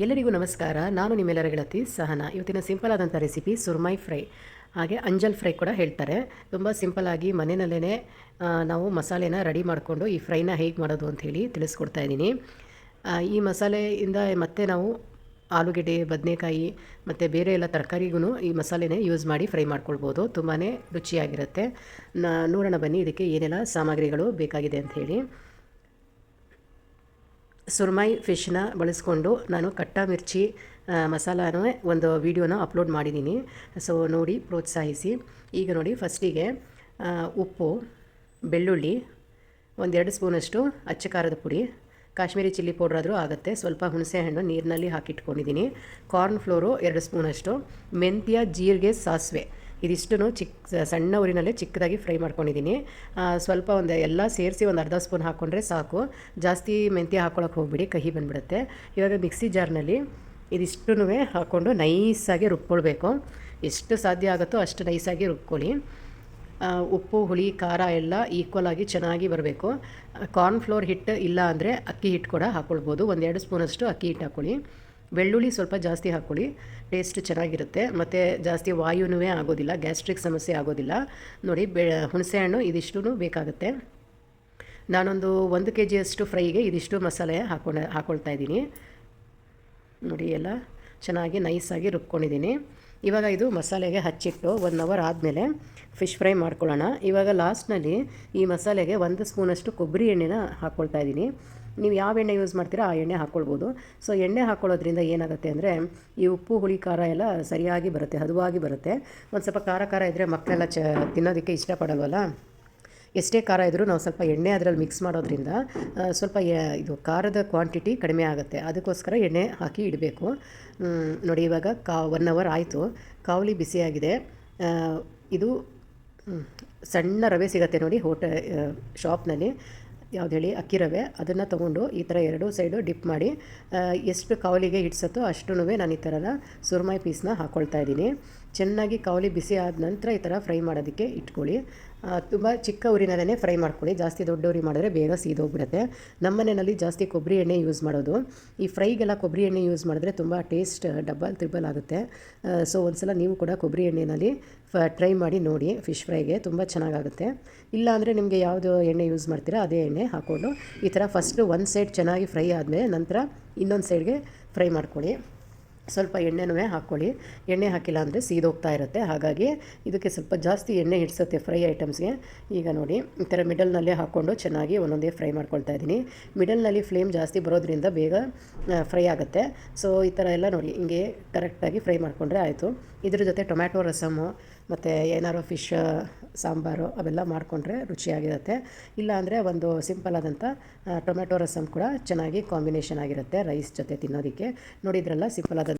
ಎಲ್ಲರಿಗೂ ನಮಸ್ಕಾರ. ನಾನು ನಿಮ್ಮೆಲ್ಲರ ಗೆಳತಿ ಸಹನಾ. ಇವತ್ತಿನ ಸಿಂಪಲ್ ಆದಂಥ ರೆಸಿಪಿ ಸುರ್ಮೈ ಫ್ರೈ, ಹಾಗೆ ಅಂಜಲ್ ಫ್ರೈ ಕೂಡ ಹೇಳ್ತಾರೆ. ತುಂಬ ಸಿಂಪಲ್ಲಾಗಿ ಮನೆಯಲ್ಲೇ ನಾವು ಮಸಾಲೆನ ರೆಡಿ ಮಾಡಿಕೊಂಡು ಈ ಫ್ರೈನ ಹೇಗೆ ಮಾಡೋದು ಅಂಥೇಳಿ ತಿಳಿಸ್ಕೊಡ್ತಾ ಇದ್ದೀನಿ. ಈ ಮಸಾಲೆಯಿಂದ ಮತ್ತೆ ನಾವು ಆಲೂಗೆಡ್ಡೆ, ಬದನೆಕಾಯಿ ಮತ್ತು ಬೇರೆ ಎಲ್ಲ ತರಕಾರಿಗೂ ಈ ಮಸಾಲೆನೇ ಯೂಸ್ ಮಾಡಿ ಫ್ರೈ ಮಾಡ್ಕೊಳ್ಬೋದು. ತುಂಬಾ ರುಚಿಯಾಗಿರುತ್ತೆ. ನೋಡೋಣ ಬನ್ನಿ ಇದಕ್ಕೆ ಏನೆಲ್ಲ ಸಾಮಗ್ರಿಗಳು ಬೇಕಾಗಿದೆ ಅಂಥೇಳಿ. ಸುರ್ಮೈ ಫಿಶ್ನ ಬಳಸ್ಕೊಂಡು ನಾನು ಕಟ್ಟ ಮಿರ್ಚಿ ಮಸಾಲಾನೂ ಒಂದು ವೀಡಿಯೋನ ಅಪ್ಲೋಡ್ ಮಾಡಿದ್ದೀನಿ. ಸೊ ನೋಡಿ ಪ್ರೋತ್ಸಾಹಿಸಿ. ಈಗ ನೋಡಿ ಫಸ್ಟಿಗೆ ಉಪ್ಪು, ಬೆಳ್ಳುಳ್ಳಿ, 1-2 ಸ್ಪೂನಷ್ಟು ಅಚ್ಚ ಖಾರದ ಪುಡಿ, ಕಾಶ್ಮೀರಿ ಚಿಲ್ಲಿ ಪೌಡ್ರ್ ಆದರೂ ಆಗುತ್ತೆ, ಸ್ವಲ್ಪ ಹುಣಸೆಹಣ್ಣು ನೀರಿನಲ್ಲಿ ಹಾಕಿಟ್ಕೊಂಡಿದ್ದೀನಿ, ಕಾರ್ನ್ ಫ್ಲೋರು 2 ಸ್ಪೂನಷ್ಟು, ಮೆಂತ್ಯ, ಜೀರಿಗೆ, ಸಾಸಿವೆ ಇದಿಷ್ಟೂ ಸಣ್ಣ ಊರಿನಲ್ಲೇ ಚಿಕ್ಕದಾಗಿ ಫ್ರೈ ಮಾಡ್ಕೊಂಡಿದ್ದೀನಿ. ಸ್ವಲ್ಪ ಎಲ್ಲ ಸೇರಿಸಿ ಒಂದು ಅರ್ಧ ಸ್ಪೂನ್ ಹಾಕ್ಕೊಂಡ್ರೆ ಸಾಕು. ಜಾಸ್ತಿ ಮೆಂತ್ಯ ಹಾಕ್ಕೊಳಕ್ಕೆ ಹೋಗ್ಬಿಡಿ, ಕಹಿ ಬಂದುಬಿಡುತ್ತೆ. ಇವಾಗ ಮಿಕ್ಸಿ ಜಾರ್ನಲ್ಲಿ ಇದಿಷ್ಟೂ ಹಾಕ್ಕೊಂಡು ನೈಸಾಗಿ ರುಬ್ಕೊಳ್ಬೇಕು. ಎಷ್ಟು ಸಾಧ್ಯ ಆಗುತ್ತೋ ಅಷ್ಟು ನೈಸಾಗಿ ರುಬ್ಕೊಳ್ಳಿ. ಉಪ್ಪು, ಹುಳಿ, ಖಾರ ಎಲ್ಲ ಈಕ್ವಲ್ ಆಗಿ ಚೆನ್ನಾಗಿ ಬರಬೇಕು. ಕಾರ್ನ್ ಫ್ಲೋರ್ ಹಿಟ್ಟು ಇಲ್ಲ ಅಂದರೆ ಅಕ್ಕಿ ಹಿಟ್ಟು ಕೂಡ ಹಾಕ್ಕೊಳ್ಬೋದು. 1-2 ಸ್ಪೂನಷ್ಟು ಅಕ್ಕಿ ಹಿಟ್ಟು ಹಾಕ್ಕೊಳ್ಳಿ. ಬೆಳ್ಳುಳ್ಳಿ ಸ್ವಲ್ಪ ಜಾಸ್ತಿ ಹಾಕ್ಕೊಳ್ಳಿ, ಟೇಸ್ಟ್ ಚೆನ್ನಾಗಿರುತ್ತೆ ಮತ್ತು ಜಾಸ್ತಿ ವಾಯುನೂ ಆಗೋದಿಲ್ಲ, ಗ್ಯಾಸ್ಟ್ರಿಕ್ ಸಮಸ್ಯೆ ಆಗೋದಿಲ್ಲ. ನೋಡಿ ಹುಣಸೆಹಣ್ಣು ಇದಿಷ್ಟೂ ಬೇಕಾಗುತ್ತೆ. ನಾನೊಂದು 1 kg ಫ್ರೈಗೆ ಇದಿಷ್ಟು ಮಸಾಲೆ ಹಾಕ್ಕೊಳ್ತಾ ಇದ್ದೀನಿ. ನೋಡಿ ಎಲ್ಲ ಚೆನ್ನಾಗಿ ನೈಸಾಗಿ ರುಬ್ಕೊಂಡಿದ್ದೀನಿ. ಇವಾಗ ಇದು ಮಸಾಲೆಗೆ ಹಚ್ಚಿಟ್ಟು 1 ಅವರ್ ಆದಮೇಲೆ ಫಿಶ್ ಫ್ರೈ ಮಾಡ್ಕೊಳ್ಳೋಣ. ಇವಾಗ ಲಾಸ್ಟ್ನಲ್ಲಿ ಈ ಮಸಾಲೆಗೆ 1 ಸ್ಪೂನಷ್ಟು ಕೊಬ್ಬರಿ ಎಣ್ಣೆನ ಹಾಕ್ಕೊಳ್ತಾ ಇದ್ದೀನಿ. ನೀವು ಯಾವ ಎಣ್ಣೆ ಯೂಸ್ ಮಾಡ್ತೀರೋ ಆ ಎಣ್ಣೆ ಹಾಕ್ಕೊಳ್ಬೋದು. ಸೊ ಎಣ್ಣೆ ಹಾಕ್ಕೊಳ್ಳೋದ್ರಿಂದ ಏನಾಗುತ್ತೆ ಅಂದರೆ ಈ ಉಪ್ಪು, ಹುಳಿ, ಖಾರ ಎಲ್ಲ ಸರಿಯಾಗಿ ಬರುತ್ತೆ, ಹದವಾಗಿ ಬರುತ್ತೆ. ಒಂದು ಸ್ವಲ್ಪ ಖಾರ ಇದ್ದರೆ ಮಕ್ಕಳೆಲ್ಲ ತಿನ್ನೋದಕ್ಕೆ ಇಷ್ಟಪಡಲ್ವಲ್ಲ. ಎಷ್ಟೇ ಖಾರ ಇದ್ದರೂ ನಾವು ಸ್ವಲ್ಪ ಎಣ್ಣೆ ಅದರಲ್ಲಿ ಮಿಕ್ಸ್ ಮಾಡೋದ್ರಿಂದ ಸ್ವಲ್ಪ ಇದು ಖಾರದ ಕ್ವಾಂಟಿಟಿ ಕಡಿಮೆ ಆಗುತ್ತೆ. ಅದಕ್ಕೋಸ್ಕರ ಎಣ್ಣೆ ಹಾಕಿ ಇಡಬೇಕು. ನೋಡಿ ಇವಾಗ 1 ಅವರ್ ಆಯಿತು, ಕಾವಲಿ ಬಿಸಿಯಾಗಿದೆ. ಇದು ಸಣ್ಣ ರವೆ ಸಿಗುತ್ತೆ ನೋಡಿ ಶಾಪ್ನಲ್ಲಿ, ಯಾವ್ದು ಹೇಳಿ, ಅಕ್ಕಿ ರವೆ. ಅದನ್ನು ತೊಗೊಂಡು ಈ ಥರ 2 ಸೈಡು ಡಿಪ್ ಮಾಡಿ ಎಷ್ಟು ಕಾವಲಿಗೆ ಹಿಡ್ಸತ್ತೋ ಅಷ್ಟೂ ನಾನು ಈ ಥರದ ಸುರ್ಮೈ ಪೀಸ್ನ ಹಾಕ್ಕೊಳ್ತಾ ಇದ್ದೀನಿ. ಚೆನ್ನಾಗಿ ಕಾವಲಿ ಬಿಸಿ ಆದ ನಂತರ ಈ ಥರ ಫ್ರೈ ಮಾಡೋದಕ್ಕೆ ಇಟ್ಕೊಳ್ಳಿ. ತುಂಬ ಚಿಕ್ಕ ಉರಿನಲ್ಲೇ ಫ್ರೈ ಮಾಡ್ಕೊಳ್ಳಿ, ಜಾಸ್ತಿ ದೊಡ್ಡ ಉರಿ ಮಾಡಿದ್ರೆ ಬೇಗ ಸೀದೋಗ್ಬಿಡುತ್ತೆ. ನಮ್ಮ ಮನೆಯಲ್ಲಿ ಜಾಸ್ತಿ ಕೊಬ್ಬರಿ ಎಣ್ಣೆ ಯೂಸ್ ಮಾಡೋದು. ಈ ಫ್ರೈಗೆಲ್ಲ ಕೊಬ್ಬರಿ ಎಣ್ಣೆ ಯೂಸ್ ಮಾಡಿದ್ರೆ ತುಂಬ ಟೇಸ್ಟ್ ಡಬಲ್ ತ್ರಿಬಲ್ ಆಗುತ್ತೆ. ಸೊ ಒಂದ್ಸಲ ನೀವು ಕೂಡ ಕೊಬ್ಬರಿ ಎಣ್ಣೆಯಲ್ಲಿ ಟ್ರೈ ಮಾಡಿ ನೋಡಿ, ಫಿಶ್ ಫ್ರೈಗೆ ತುಂಬ ಚೆನ್ನಾಗಾಗುತ್ತೆ. ಇಲ್ಲಾಂದರೆ ನಿಮಗೆ ಯಾವುದು ಎಣ್ಣೆ ಯೂಸ್ ಮಾಡ್ತೀರಾ ಅದೇ ಎಣ್ಣೆ ಹಾಕ್ಕೊಂಡು ಈ ಥರ ಫಸ್ಟು ಒಂದು ಸೈಡ್ ಚೆನ್ನಾಗಿ ಫ್ರೈ ಆದಮೇಲೆ ನಂತರ ಇನ್ನೊಂದು ಸೈಡ್ಗೆ ಫ್ರೈ ಮಾಡ್ಕೊಳ್ಳಿ. ಸ್ವಲ್ಪ ಎಣ್ಣೆನೂ ಹಾಕ್ಕೊಳ್ಳಿ. ಎಣ್ಣೆ ಹಾಕಿಲ್ಲ ಅಂದರೆ ಸೀದೋಗ್ತಾ ಇರುತ್ತೆ, ಹಾಗಾಗಿ ಇದಕ್ಕೆ ಸ್ವಲ್ಪ ಜಾಸ್ತಿ ಎಣ್ಣೆ ಹಿಡಿಸುತ್ತೆ ಫ್ರೈ ಐಟಮ್ಸ್ಗೆ. ಈಗ ನೋಡಿ ಈ ಥರ ಮಿಡಲ್ನಲ್ಲೇ ಹಾಕ್ಕೊಂಡು ಚೆನ್ನಾಗಿ ಒಂದೊಂದೇ ಫ್ರೈ ಮಾಡ್ಕೊಳ್ತಾ ಇದ್ದೀನಿ. ಮಿಡಲ್ನಲ್ಲಿ ಫ್ಲೇಮ್ ಜಾಸ್ತಿ ಬರೋದ್ರಿಂದ ಬೇಗ ಫ್ರೈ ಆಗುತ್ತೆ. ಸೊ ಈ ಥರ ಎಲ್ಲ ನೋಡಿ ಹಿಂಗೆ ಕರೆಕ್ಟಾಗಿ ಫ್ರೈ ಮಾಡಿಕೊಂಡ್ರೆ ಆಯಿತು. ಇದ್ರ ಜೊತೆ ಟೊಮ್ಯಾಟೊ ರಸಮ್ಮು ಮತ್ತು ಏನಾರು ಫಿಶ್ ಸಾಂಬಾರು ಅವೆಲ್ಲ ಮಾಡಿಕೊಂಡ್ರೆ ರುಚಿಯಾಗಿರುತ್ತೆ. ಇಲ್ಲಾಂದರೆ ಒಂದು ಸಿಂಪಲ್ ಆದಂಥ ಟೊಮ್ಯಾಟೊ ರಸಮ್ ಕೂಡ ಚೆನ್ನಾಗಿ ಕಾಂಬಿನೇಷನ್ ಆಗಿರುತ್ತೆ ರೈಸ್ ಜೊತೆ ತಿನ್ನೋದಕ್ಕೆ. ನೋಡಿದ್ರಲ್ಲ ಸಿಂಪಲ್ ಆದ